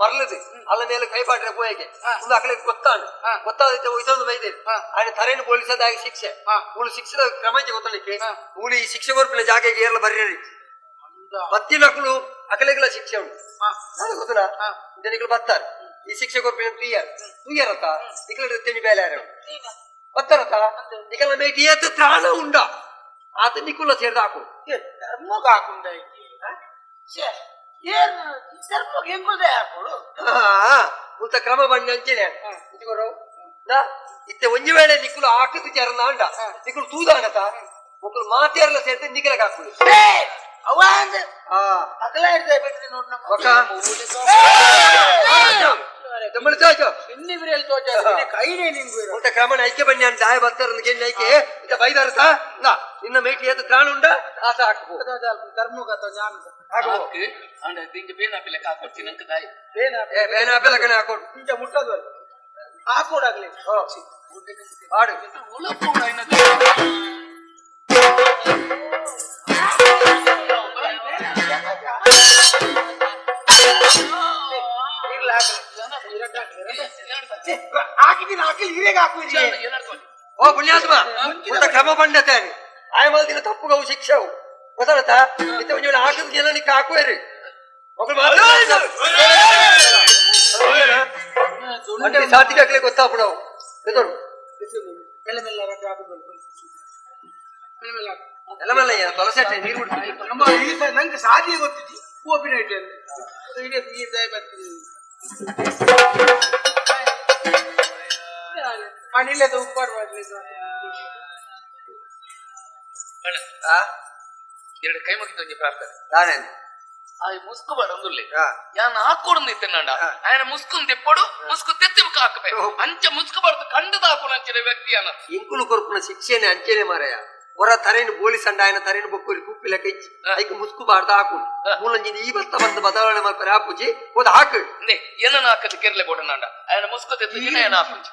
ಮರ್ಲದು ಅಲ್ಲ ಮೇಲೆ ಕೈ ಪಾಟ್ರೆ ಪೋಯಗೆ ಒಂದು ಅಕಲಿಗೆ ಗೊತ್ತಾನು ಗೊತ್ತಾದೈತೆ ಇದೊಂದು ಬೈದೆ ఆయన ತರೇನು ಪೊಲೀಸದಾಗ ಶಿಕ್ಷೆ ಮುಳು ಶಿಕ್ಷೆದ ಕ್ರಮಕ್ಕೆ ಗೊತ್ತಲಿಕ್ಕೆ ಮುಳು ಈ ಶಿಕ್ಷೆ ಕೊರ್ಪಿನ ಜಾಗೆಗೆ ಏರ್ಲ ಬರ್ರಿ ಬತ್ತಿನ ಅಕ್ಕಳು ಅಕಲೆಗಳ ಶಿಕ್ಷೆ ಉಂಟು ಅದು ಗೊತ್ತಲ್ಲ ಜನಗಳು ಬರ್ತಾರೆ ಈ ಶಿಕ್ಷೆ ಕೊರ್ಪಿನ ತೂಯರತ್ತ ಇಕಲ ತೆನಿ ಬೇಲೆ ಬತ್ತಾರತ್ತ ಇಕಲ ಮೇಟಿ ಏತು ತ್ರಾಣ ಉಂಡ ಆತ ನಿಕುಲ ಸೇರ್ದಾಕು ಧರ್ಮ ಕಾಕುಂಡ ಏನು ಧರ್ಮಕ್ಕೆ ಹೆಂಗುದೇ ಹಾಕೋಳು ಇಂತ ಕ್ರಮ ಬಂದ ಅಂಚೆನೆ ಇಟ್ಕೊರು ಇತ್ತೆ ಒಂಜಿ ವೇಳೆ ನಿಕ್ಕಲು ಹಾಕದು ಚರಣ ಅಂಡ ನಿಕ್ಕಲು ತೂದಾಣತ ಒಕ್ಕಲು ಮಾತೇರಲ್ಲ ಸೇರ್ತೆ ನಿಕ್ಕಲಕ್ಕೆ ಹಾಕುದು ಅವ ಅಂದ್ರೆ ಅಗಲ ಇರ್ತಾ ಬಿಟ್ರಿ ನೋಡ್ ನಮ್ಮ ಒಕ್ಕ ಇನ್ನಿಬ್ರು ಎಲ್ಲಿ ತೋಚ ಕೈನೇ ನಿಂಗು ಇಂತ ಕ್ರಮಣ ಐಕ್ಯ ಬನ್ನಿ ಅಂತ ದಾಯ ಬರ್ತಾರ ಗೆಣ್ಣೆ ಐಕೆ ಇಂತ ಬೈದಾರ ಸಾ ನಿನ್ನ ಮೇಟಿ ಏತ ತ್ರಾಣ ಉಂಡ ಆಸ ಹಾಕು ಧರ್ಮಗತ ಜ್ಞಾನ ಹಾಕು ಅಂಡ ದಿಂಗೆ ಬೇನ ಬೆಲೆ ಹಾಕೊಡ್ತೀನಿ ನಂಗೆ ದಾಯಿ ಬೇನ ಬೆಲ್ಲ ಕಣೆ ಹಾಕೋಡು ಇಂಚ ಮುಟ್ಟದು ಹಾಕೋಡಾಗ್ಲಿ ಆಡು ಉಳಪೂಡ ಹಾಕಿದ್ದೀನಿ ಹಾಕಿಲ್ ಹಿರೇಗ ಹಾಕುವಿರಿ ಓ ಪುಣ್ಯಾತ್ಮ ಇಂತ ಕ್ರಮ ಬಂಡತೆ ಆಯ ಮಲ್ದಿನ ತಪ್ಪುಗವು ಶಿಕ್ಷವು ಗೊತ್ತಾಗತ್ತ ಇಂತ ಒಂಜಿ ವೇಳೆ ಹಾಕದ ಜನ ನಿಕ್ಕ ಹಾಕುವೇರಿ ಮಕ್ಕಳು ಸಾತಿಗಾಗ್ಲೇ ಗೊತ್ತಾಗ್ಬಿಡವು ಎದುರು ಮೆಲ್ಲ ಮೆಲ್ಲ ರಡ್ಡು ಹಾಕುದು ಎಲ್ಲ ಮೇಲೆ ತೊಲಸೆ ನೀರು ಬಿಡ್ತೀವಿ ನಮ್ಮ ಈ ನಂಗೆ ಸಾಧಿಯ ಗೊತ್ತಿದ್ದಿ ಕೋಪಿನ ಇಟ್ಟೆ ಈ ದಯ ಬರ್ತೀನಿ ಅನಿಲ್ಲದ ಉಪ್ಪಾರು ಮಾಡ್ಲಿ ಎರಡು ಕೈ ಮುಗಿದು ಒಂಜಿ ಪ್ರಾರ್ಥನೆ ನಾನೇನು ಆ ಮುಸ್ಕು ಬಡಂದುಲ್ಲೆ ಯಾನ್ ಹಾಕೊಡು ಇತ್ತೇನಂಡ ఆయన ಮುಸ್ಕುನ್ ತೆಪ್ಪಡು ಮುಸ್ಕು ತೆತ್ತಿ ಹಾಕಬೇಕು ಅಂಚ ಮುಸ್ಕು ಬಡ್ದು ಕಂಡದ ಹಾಕೋಣ ಅಂಚಿನ ವ್ಯಕ್ತಿ ಅನ್ನ ಇಂಕುಲು ಕೊರ್ಪುನ ಶಿಕ್ಷೆನೆ ಅಂಚೆನೆ ಮಾರಯ್ಯ ಹೊರ ತರೇನು ಬೋಲಿ ಸಂಡ ఆయన ತರೇನು ಬೊಕ್ಕುಲಿ ಕುಪ್ಪಿಲ ಕೈಚಿ ಐಕ ಮುಸ್ಕು ಬಾರ್ದ ಹಾಕು ಮೂಲಂಜಿನ ಈ ಬತ್ತ ಬಂದ ಬದಲಾವಣೆ ಮಾಡ್ತಾರೆ ಹಾಪುಜಿ ಹೋದ ಹಾಕು ಏನನ್ನ ಹಾಕದು ಕೆರ್ಲೆ ಕೊಡನಂಡ ఆయన ಮುಸ್ಕು ತೆತ್ತು ಏನ ಹಾಕುಜಿ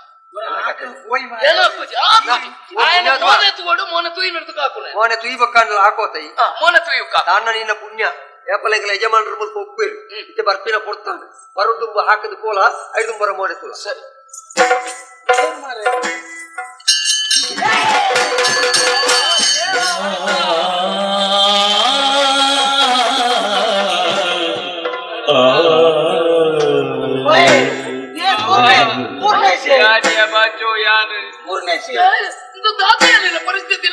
ಮೋನೆ ತುಯಿ ಬಕ್ಕಾಂಡಲ್ಲ ಹಾಕೋತೈ ಮೋನೆ ತುಯಿ ದಾನ್ನ ನಿನ್ನ ಪುಣ್ಯ ಏಪಲೆಗಳ ಯಜಮಾನರ ಮೂಲಕ ಒಪ್ಪೇರು ಇತ್ತೆ ಬರ್ಪಿನ ಕೊಡ್ತಾನೆ ಬರುದುಂಬ ಹಾಕದು ಕೋಲ ಐದುಂಬರ ಮೋನೆ ತುಲ ಸರಿ ಪರಿಸ್ಥಿತಿ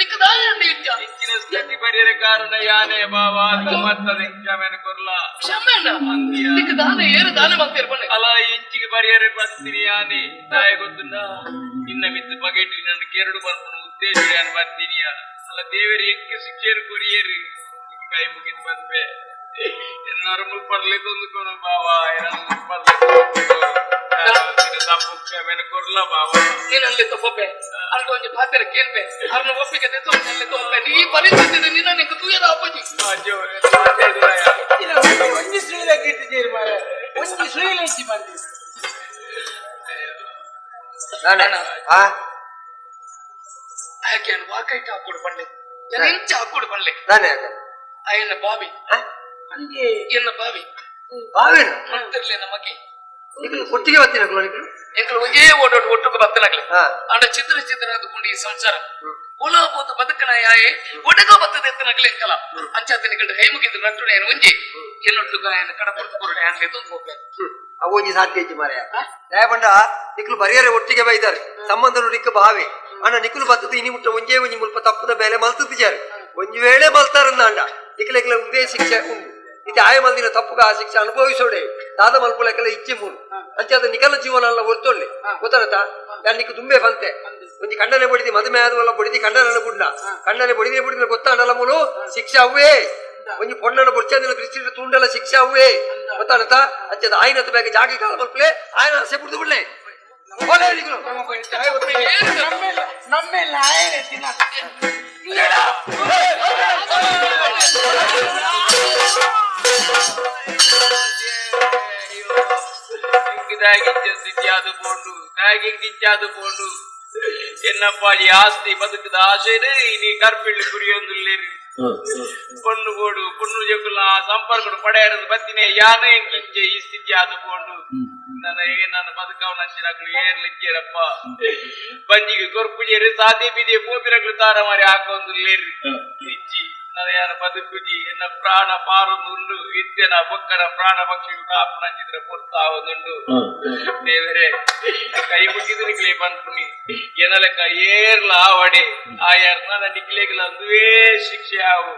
ಇಚ್ಚಿನ ಸ್ಥಿತಿ ಪರಿರ ಕಾರಣ ಯಾನೇ ಬಾವ ಕ್ಷಮೆನ ದಾನ ಏರು ದಾನ ಮಾಡ್ತೀರಿ ಬನ್ನಿ ಅಲ್ಲ ಇಂಚಿಗೆ ಪರಿಹಾರ ಬರ್ತೀನಿ ಯಾನೇ ನಾಯ ಗೊತ್ತುಂಡ ನಿನ್ನ ಮಿತ್ತು ಬಗೆಟ್ರಿ ನನ್ನ ಕೆರಡು ಬರ್ಕೊಂಡು ಉದ್ದೇಶ ಬರ್ತೀನಿ ಅಲ್ಲ ದೇವರಿ ಎಕ್ಕೆ ಶಿಕ್ಷೆರು ಕೊರಿಯೇರಿ ಕೈ ಮುಗಿದು ಬಂದ್ವೆ ಎಲ್ಲರೂ ಮುಲ್ಪಡ್ಲಿ ತಂದುಕೊಡು ಬಾವ ತಪ್ಪು ಕ್ಷಮೆನ ಕೊಡ್ಲ ಬಾವ ನೀನಲ್ಲಿ ತಪ್ಪೆ ಅಲ್ಲಿ ಒಂದು ಪಾತ್ರೆ ಕೇಳ್ಬೆ ಅವ್ರನ್ನ ಒಪ್ಪಿಗೆ ತೆತ್ತಲ್ಲಿ ತಪ್ಪೆ ನೀ ಪರಿಸ್ಥಿತಿ ನಿನ್ನ ನಿಂಗೆ ತೂಯದ ಅಪ್ಪಜಿ ಒಂಜಿ ಶ್ರೀಲಕ್ಕೆ ಇಟ್ಟಿದ್ದೀರಿ ಮಾರ ಒಂಜಿ ಶ್ರೀಲ ಇಚ್ಚಿ ಮಾಡ್ತೀವಿ ಆಕೆ ವಾಕೈಟ್ ಹಾಕೊಡು ಬನ್ನಿ ಇಂಚ ಹಾಕೊಡು ಬನ್ನಿ ఆయన బావి ఎన్న బావి బావేను మంతర్లే నమకి ಒಟ್ಟಿಗೆ ಬರ್ತೀನಲ್ಲ ನೀವು ಎಂಕಲು ಒಂದೇ ಓಡೋಡು ಒಟ್ಟುಗೆ ಬತ್ತನಾಗ್ಲಿ ಅಂಡ ಚಿತ್ರ ಚಿತ್ರ ಅದುಕೊಂಡು ಈ ಸಂಸಾರ ಉಲಾಪೋತ ಬದುಕನಾಯೇ ಒಡಗ ಬತ್ತದ ಎತ್ತನಾಗ್ಲಿ ಎಂಕಲ ಅಂಚಾತಿನ ಗಂಡ ಕೈ ಮುಗಿದು ನಟ್ಟು ನಾನು ಒಂಜಿ ಎನ್ನೊಟ್ಟುಗ ఆయన ಕಡಪುರ್ತು ಕೊರಡೆ ಅನ್ಲೆ ತಂದು ಹೋಗ್ಬೇಕು ಅವು ಒಂಜಿ ಸಾಧ್ಯ ಐತಿ ಮಾರಾಯ ದಯಪಂಡ ನಿಕ್ಲು ಬರಿಯರೆ ಒಟ್ಟಿಗೆ ಬೈದಾರೆ ಸಂಬಂಧ ನಿಕ್ಕ ಬಾವೆ ಅಣ್ಣ ನಿಕ್ಲು ಬತ್ತದ ಇನಿ ಮುಟ್ಟ ಒಂಜೇ ಒಂಜಿ ಮುಲ್ಪ ತಪ್ಪದ ಬೇಲೆ ಮಲ್ತಿದ್ದಾರೆ ಒಂಜಿ ವೇಳೆ ಮಲ್ತಾರನ್ನ ಅಂಡ ನಿಕ್ಲೆಕ್ಲ ಉಂದೇ ಶಿಕ್ಷೆ ಉಂಟು ಇದು ಆಯ ಮಂದಿನ ತಪ್ಪುಗ ಆ ಶಿಕ್ಷೆ ಅನುಭವಿಸೋಡೆ ದಾದ ಮಲ್ಪುಲೆಕ್ಕೆಲ್ಲ ಇಚ್ಚಿ ಮೂರು ಅಂಚೆ ಅದು ನಿಕಲ ಜೀವನ ಅಲ್ಲ ಹೊರ್ತೊಳ್ಳೆ ಗೊತ್ತಾಗತ್ತಾ ನಾನು ನಿಕ್ಕು ತುಂಬೆ ಬಂತೆ ಒಂಜಿ ಕಣ್ಣನೆ ಬಡಿದಿ ಮದುವೆ ಆದವಲ್ಲ ಬಡಿದಿ ಕಣ್ಣನ ಬುಡ್ನ ಕಣ್ಣನೆ ಬಡಿದ್ರೆ ಗೊತ್ತಾಂಡಲ್ಲ ಮೂಲು ಶಿಕ್ಷೆ ಅವೇ ಒಂಜಿ ಪೊಣ್ಣನ ಬೊಚ್ಚಂದಿನ ದೃಷ್ಟಿ ತುಂಡಲ ಶಿಕ್ಷೆ ಅವೇ ಗೊತ್ತಾಗತ್ತಾ ಅಂಚೆ ಆಯ್ನದ ಬೇಗ ಜಾಗಿ ಕಾಲ ಮಲ್ಪಲೆ ಆಯ್ನ ಆಸೆ ಬಿಡ್ದು ಬಿಡ್ಲೆ ನಮ್ಮೆಲ್ಲ ಆಯನೆ ತಿನ್ನ పోండు ఎన్నపాడి ఆస్తి బతుకుద ఆశనే నీ కర్పిళ్ళు కురియందులేరు పొన్నుగోడు పొన్ను చెక్కుల సంపర్కుడు పడేరదు బతినే యాన ఎంకించే ఈ స్థితి ఆదుకోండు ನನ್ನ ಬದುಕವ್ ನಂಚಿನಗಳು ಏರ್ಲಿಕ್ಕೇರಪ್ಪ ಬಂಜಿಗೆ ಕೊರ್ಪುಜೇರಿ ಸಾದಿ ಬಿದಿ ಕೋಪಿರಗಳು ತಾರ ಮಾರಿ ಹಾಕೊಂದು ಲೇರಿ ಇಚ್ಚಿ ನನ್ನ ಬದುಕುಜಿ ಎನ್ನ ಪ್ರಾಣ ಪಾರೊಂದುಂಡು ಇತ್ತೆನ ಬೊಕ್ಕನ ಪ್ರಾಣ ಪಕ್ಷಿಗಳು ಕಾಪು ನಂಚಿದ್ರೆ ಪೊತ್ತಾವದುಂಡು ದೇವರೇ ಕೈ ಮುಗಿದು ನಿಕ್ಲೆ ಬಂದ್ಪುನಿ ಎನಲೆಕ್ಕ ಏರ್ಲ ಆವಡೆ ಆ ಯಾರ ನಿಕ್ಲೆಗಳ ಒಂದುವೇ ಶಿಕ್ಷೆ ಆವು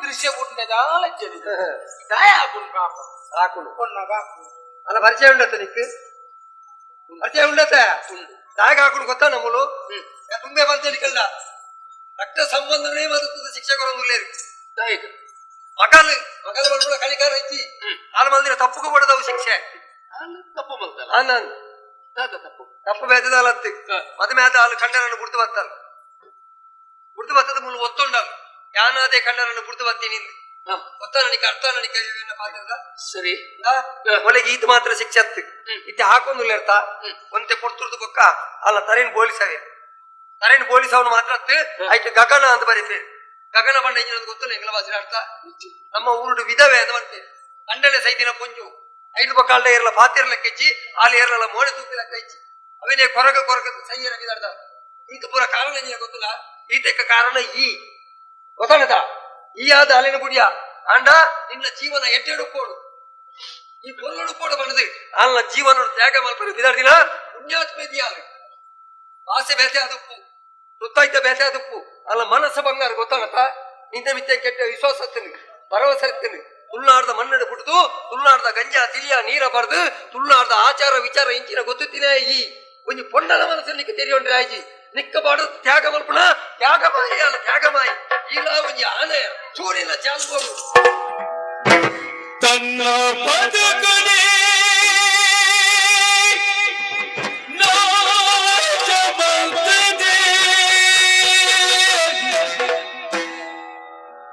దృశ్య అలా పరిచయం ఉండదు నీకు పరిచయం ఉండదు దాకాకుడు కొత్త నమ్ములు తుంబే పంచనికల్లా రక్త సంబంధమే బతుకుతుంది శిక్ష కొరకు లేదు మకాలు మకాల కనికారు ఇచ్చి 4 మందిని తప్పుకోబడదావు శిక్ష తప్పు బెదదాలత్తి మత మేత వాళ్ళు కండరನ್ನು ಗುರ್ತು ಬರ್ತದ ಮುಳ್ಳು ಒತ್ತೊಂಡಾಗ ಯಾನಾದೇ ಕಂಡರನ್ನು ಗುರ್ತು ಬರ್ತೀನಿ ಗೊತ್ತ ನನಗೆ ಅರ್ಥ ನನಗೆ ಸರಿ ಒಳಗೆ ಈತ ಮಾತ್ರ ಶಿಕ್ಷೆ ಹತ್ತು ಇತ್ತೆ ಹಾಕೊಂದು ಇರ್ತಾ ಒಂತೆ ಕೊಡ್ತಿರ್ದು ಬೊಕ್ಕ ಅಲ್ಲ ತರೇನ್ ಬೋಲಿಸವೆ ತರೇನ್ ಬೋಲಿಸವನು ಮಾತ್ರ ಹತ್ತು ಆಯ್ತು ಗಗನ ಅಂತ ಬರೀತೇವೆ ಗಗನ ಬಂಡ ಇಂಜಿನ ಗೊತ್ತು ಎಂಗ್ಲ ಭಾಷೆ ಅರ್ಥ ನಮ್ಮ ಊರುಡು ವಿಧವೆ ಅಂತ ಬರ್ತೇವೆ ಕಂಡನೆ ಸೈದಿನ ಪುಂಜು 5 ಬಕ್ಕಾಲ್ಡ ಏರ್ಲ ಪಾತಿರ್ಲ ಕೆಚ್ಚಿ ಅಲ್ಲಿ ಏರ್ಲ ಮೋಡೆ ತೂಪಿಲ ಕೈಚಿ ಅವನೇ ಕೊರಗ ಸೈಯರ ಬಿದಾಡ್ದ ಈತ ಪೂರ ಕಾರಣ ಗೊತ್ತಿಲ್ಲ ಈತಕ್ಕ ಕಾರಣ ಗೊತ್ತಾಗತ್ತ ಈ ಆದ ಅಲ್ಲಿನ ಬುಡಿಯ ಅಂಡ ನಿನ್ನ ಜೀವನ ಎಟ್ಟೆಡುಕೋಡು ಈ ಕೊಲ್ಲುಡುಕೋಡು ಬಂದದು ಅಲ್ಲ ಜೀವನ ತ್ಯಾಗ ಮಲ್ಪನೆ ಬಿದಾಡ್ದಿನ ಪುಣ್ಯಾತ್ಮೇದಿಯಾಗ ಆಸೆ ಬೇಸೆ ಅದಪ್ಪು ಸುತ್ತಾಯ್ತ ಬೇಸೆ ಅದಪ್ಪು ಅಲ್ಲ ಮನಸ್ಸು ಬಂಗಾರ ಗೊತ್ತಾಗತ್ತ ನಿಂದ ಮಿತ್ತೆ ಕೆಟ್ಟ ವಿಶ್ವಾಸ ಹತ್ತೀನಿ ಭರವಸೆ ಹತ್ತೀನಿ ತುಳುನಾಡ್ದ ಮಣ್ಣೆಡು ಬಿಡ್ದು ತುಳುನಾಡ್ದ ಗಂಜಾ ತಿಲಿಯ ನೀರ ಬರ್ದು ತುಳುನಾಡ್ದ ಆಚಾರ ವಿಚಾರ ಇಂಚಿನ ಗೊತ್ತುತ್ತಿನೇ ಈ ಒಂದು ಪೊಂಡನ ಮನಸ್ಸಲ್ಲಿ ತೆರೆಯೊಂಡ್ರೆ ಆಯ್ಜಿ ನಿಕ್ಕಬಾರ್ದು ತ್ಯಾಗ ಮಲ್ಪಣ ತ್ಯಾಗಮಾಯಿ ಅಲ್ಲ ತ್ಯಾಗಮಾಯಿ ಇಲ್ಲ ಒಂದು ಆನೆ ಚೂರಿನ ಚಾಲ್ಬೋದು ತನ್ನ ಬದುಕುನೇ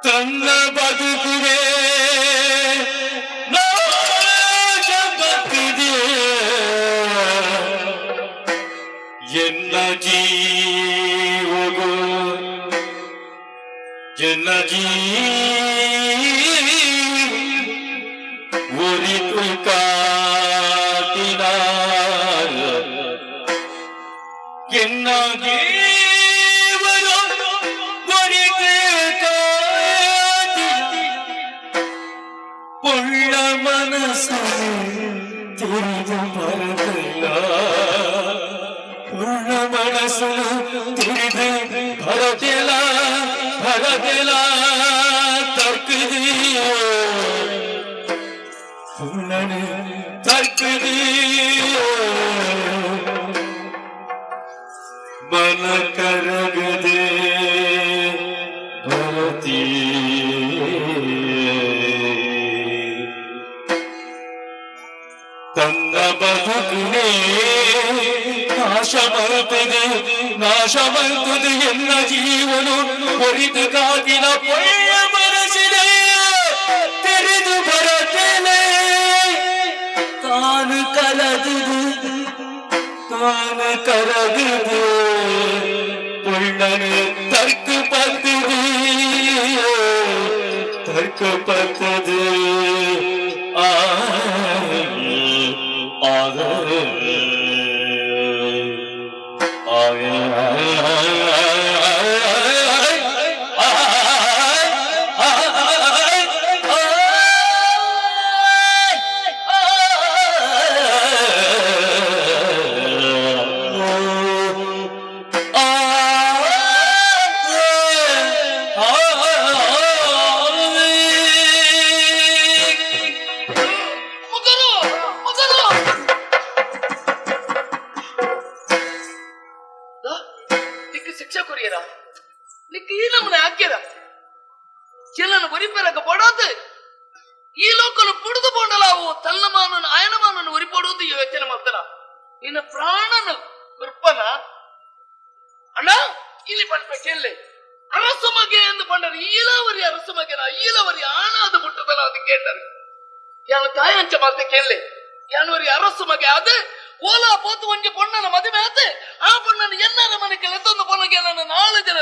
ತನ್ನ ಬದುಕುವೆ ಎನ್ನ ಜೀವಗು ಎನ್ನ ಒರಿತು ಕಾಟಿನ ಎನ್ನ ಜೀವರು ಒರಿತು ಪುಳ್ಳ ಮನಸ್ಸು ತಿರುಗು ಬರದಿಲ್ಲ ಪುಳ್ಳ ಮನಸ್ಸು ತಿರುಗು ಬರದಿಲ್ಲ ತರ್ಕದಿಯೋ ಪುಳ್ಳನೆ ತರ್ಕದಿಯೋ ಮನ ಕರಗದೆ ಭರತೀ ತನ್ನ ಬದುಕುನೇ ನಾಶ ಮರುತ್ತದೆ ಎನ್ನ ಜೀವನು ಹೊರಿತು ಕಾಗಿನ ಪೊಳ್ಳ ಮನಸ್ಸಿದೆ ತೆರೆದು ಬರತೇನೆ ತಾನು ಕರಗುದು ಪೊಳ್ಳನೆ ತರ್ಕ ಪತ್ತದು పడొద్దు ఈ లోకలు పుడుదు పొండలావు తల్లమానను ఆయనమానను ఉరిపొడుదు ಯೋಚನೆ ಮಾಡ್ತಾನ ನಿನ್ನ ಪ್ರಾಣನು ಕೃಪನ ಅಣ್ಣ ಇಲ್ಲಿ ಪಂಪೆಲ್ಲೆ ಅರಸು ಮಗೆ ಎಂದು ಪಂಡರು ಈಲವರಿ ಅರಸು ಮಗೆನ ಈಲವರಿ ಆಣಾದ ಮುಟ್ಟದಲ್ಲ ಅದು ಕೇಳ್ತಾರೆ ಯಾನು ತಾಯಂಚ ಮಾತೆ ಕೇಳಲೆ ಯಾನವರಿ ಅರಸು ಮಗೆ ಅದು ಓಲಾ ಪೋತು ಒಂಜಿ ಪೊಣ್ಣನ ಮದುವೆ ಆತೆ ಆ ಪೊಣ್ಣನ ಎಲ್ಲರ ಮನೆಗೆ ಎತ್ತೊಂದು ಪೊಣ್ಣಗೆ ನನ್ನ 4 ಜನ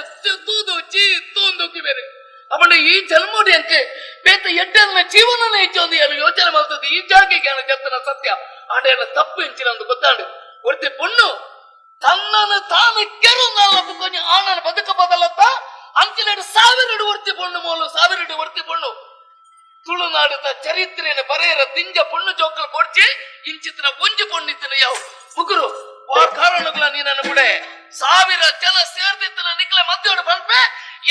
ತೂದು ಚೀ ತೂಂದುಕಿ ಬೇರೆ ಅವನ ಈ ಜನ್ಮೋಡಿ ಅಂಕೆ ಬೇತ ಎಡ್ಡನ ಜೀವನನೇ ಇಚ್ಚೊಂದು ಏನು ಯೋಚನೆ ಮಾಡ್ತದೆ ಈ ಜಾಗಿಗೆ ಅವನ ಜತ್ತನ ಸತ್ಯ ಆಡೇನ ತಪ್ಪು ಇಂಚಿನ ಒಂದು ಗೊತ್ತಾಡು ಒರ್ತಿ ಪೊಣ್ಣು ತನ್ನನ್ನು ತಾನು ಕೆರುಂದಲ್ಲ ಕೊಂಚ ಆನನ ಬದುಕ ಬದಲತ್ತ ಅಂಚಿನಡು 1000 ಒರ್ತಿ ಪೊಣ್ಣು ಮೂಲು 1000 ಒರ್ತಿ ಪೊಣ್ಣು ತುಳುನಾಡದ ಚರಿತ್ರೆಯನ್ನು ಬರೆಯರ ತಿಂಜ ಪೊಣ್ಣು ಜೋಕಲು ಕೊಡ್ಚಿ ಇಂಚಿತ್ತಿನ ಒಂಜಿ ಪೊಣ್ಣಿತ್ತಿನ ಯಾವ ಮುಗುರು ಆ ಕಾರಣಗಳ ನೀನನ್ನು ಬಿಡೆ 1000 ಜನ ಸೇರ್ದಿತ್ತಿನ ನಿಕ್ಲೆ ಮದ್ದೋಡು ಬಂದ್ಪೆ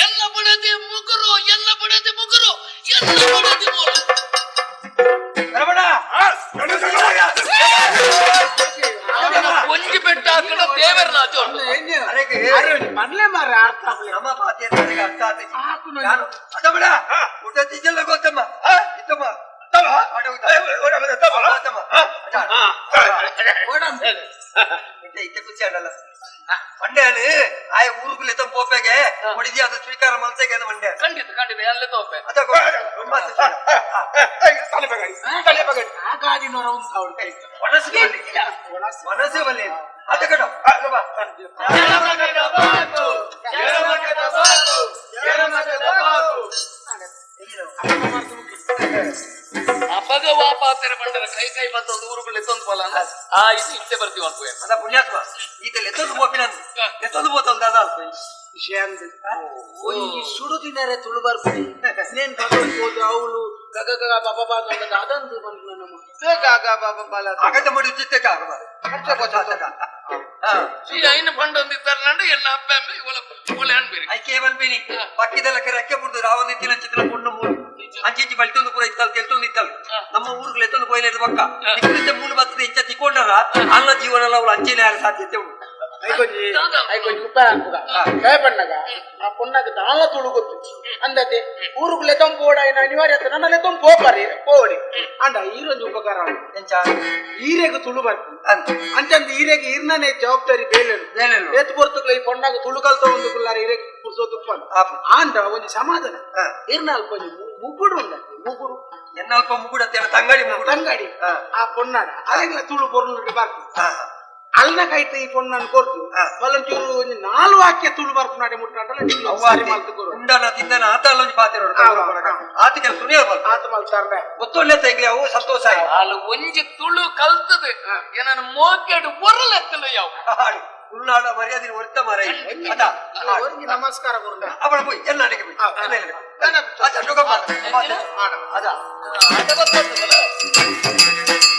ಎಲ್ಲ ಬಡದಿ ಮುಗುರು ಎಲ್ಲ ಬಡದಿ ಮುಗುರು ಎಲ್ಲ ಬಡದಿ ಮೂಲ ಒಂಜಿ ಬೆಟ್ಟ ಹಾಕಡ ದೇವರ ನಾಚೋ ಮನ್ಲೆ ಮಾರ ಅರ್ಥ ನಮ್ಮ ಪಾತಿ ಅರ್ಥ ಅದಬೇಡ ಊಟ ತಿಂಜಲ್ಲ ಗೊತ್ತಮ್ಮ ಇತ್ತಮ್ಮ ಇತ್ತೆ ಖುಷಿ ಆಡಲ್ಲ ಮಂಡ್ಯಾನು ಆಯ ಊರುಗುಲೆತ್ತ ಪೋಪೆಗೆ ಹೊಡಿದಿ ಅದು ಸ್ವೀಕಾರ ಮಲ್ತೆಗೆ ಮಂಡ್ಯ ಖಂಡಿತ ಖಂಡಿತ ಎಲ್ಲ ತೋಪೆ ಮನಸ್ಸು ಬಲ್ಲಿ ಅದ ಕಡ ಅಪಗ ವಾಪಾತೆರ ಬಂಡರ ಕೈ ಕೈ ಮತ್ತೊಂದು ಊರುಗಳು ಎತ್ತೊಂದು ಪೋಲ ಆ ಇದು ಇತ್ತೆ ಬರ್ತೀವಿ ಅನ್ಕೋಯ ಅದ ಪುಣ್ಯಾತ್ಮ ಈತಲ್ಲಿ ಎತ್ತೊಂದು ಪೋಪಿನ ಎತ್ತೊಂದು ಪೋತಂದ ಅದ ಅಲ್ಪ ವಿಷಯ ಅಂದ್ರೆ ಒಂಜಿ ಸುಡುದಿನರೆ ತುಳುಬರ್ಪುಡಿ ನೇನ್ ಬದಲ್ಬೋದು ಅವಳು ಗಗ ಬಾಬಾ ಅಂತ ಅದಂದು ಬಂದು ನಮ್ಮ ಗಗ ಬಾಬಾ ಬಾಲ ಅಗತ ಮಾಡಿ ಚಿತ್ತಕ ಐನು ಪಂಡೊಂದಿದ್ದಾರನಂಡು ಎಲ್ಲ ಹಬ್ಬ ಒಲೆ ಅನ್ಬೇರಿ ಐಕೆ ಬಲ್ಬೇನಿ ಪಕ್ಕದಲ್ಲ ರೆಕ್ಕೆ ಬಿಡ್ದು ರಾವಣ ತಿನ್ನ ಚಿತ್ರ ಪೊಣ್ಣು ಮೂರು ಅಂಚಿ ಬಲ್ತೊಂದು ಪೂರ ಇತ್ತಲ್ ಕೆಲ್ತೊಂದು ಇತ್ತಲ್ ನಮ್ಮ ಊರುಗಳು ಎತ್ತೊಂದು ಕೊಯ್ಲೇದು ಪಕ್ಕ ನಿಕ್ಕಲಿಂದ 3 ಬರ್ತದೆ ಇಂಚ ತಿಕ್ಕೊಂಡಾರ ಅಲ್ಲ ಜೀವನ ಅವಳು ಅಂಚಿನ ಸಾಧ್ಯತೆ ಉಂಟು ಉಪಾಯ ಭಯಪಡ್ನಾಗ ಆ ಪೊಣ್ಣಾಗ ದಾಳ ತುಳುಗೊತ್ತು ಅಂದತೆ ಊರುಗುಲೆ ತಂಪೋಡ ಅನಿವಾರ್ಯತೆ ನನ್ನಲ್ಲಿ ತಂಪು ಹೋಗ್ಬಾರಿ ಹೋಡಿ ಅಂಡ ಈರೊಂದು ಉಪಕಾರ ಎಂಚ ಈರೆಗೆ ತುಳು ಬರ್ತು ಅಂಚಂದ ಈರೆಗೆ ಈರ್ನೇ ಜವಾಬ್ದಾರಿ ಬೇಲೆನು ಎತ್ತು ಬರ್ತುಗಳ ಈ ಪೊಣ್ಣಾಗ ತುಳು ಕಲ್ತ ಒಂದು ಗುಲ್ಲಾರ ಈರೆಗೆ ಕುಸೋದು ಆಂಡ ಒಂದು ಸಮಾಧಾನ ಈರ್ನಾಲ್ ಕೊಂಚ ಮುಗುಡು ಉಂಡ ಮುಗುಡು ಎನ್ನಲ್ಪ ಮುಗುಡ ತಂಗಡಿ ತಂಗಡಿ ಆ ಪೊಣ್ಣಾಡ ಅಲೆಲ್ಲ ತುಳು ಬೊರ್ಲು ಬರ್ತು ಅಲ್ನ ಕೈತ ಈ ಪೊಣ್ಣನ್ನು ಕೊರ್ತು ಒಲ್ಲೊಂಚೂರು ಒಂದು 4 ವಾಕ್ಯ ತುಳು ಬರ್ತು ನಾಡಿ ಮುಟ್ಟಾಂಟಲ್ಲ ಉಂಡನ ತಿಂದನ ಆತ ಅಲ್ಲೊಂದು ಪಾತಿರೋಡು ಆತಗೆ ಸುನಿಯ ಆತ ಮಲ್ತಾರ್ರೆ ಗೊತ್ತೊಳ್ಳೆ ತೆಗ್ಲಿ ಅವು ಸಂತೋಷ ಅಲ್ಲಿ ಒಂಜಿ ತುಳು ಕಲ್ತದೆ ಏನನ್ನು ಮೋಕೆಡು ಬರಲೆತ್ತಲ್ಲ ಯಾವ ಉಳ್ನಾಡ ಮರ್ಯಾದೆ ಹೊರತ ಮರ ಅದ ನಮಸ್ಕಾರ ಗುರುಂಡ ಅವಳ ಹೋಯ್ ಎಲ್ಲ ಅಡಿಗೆ ಅದ ಅದ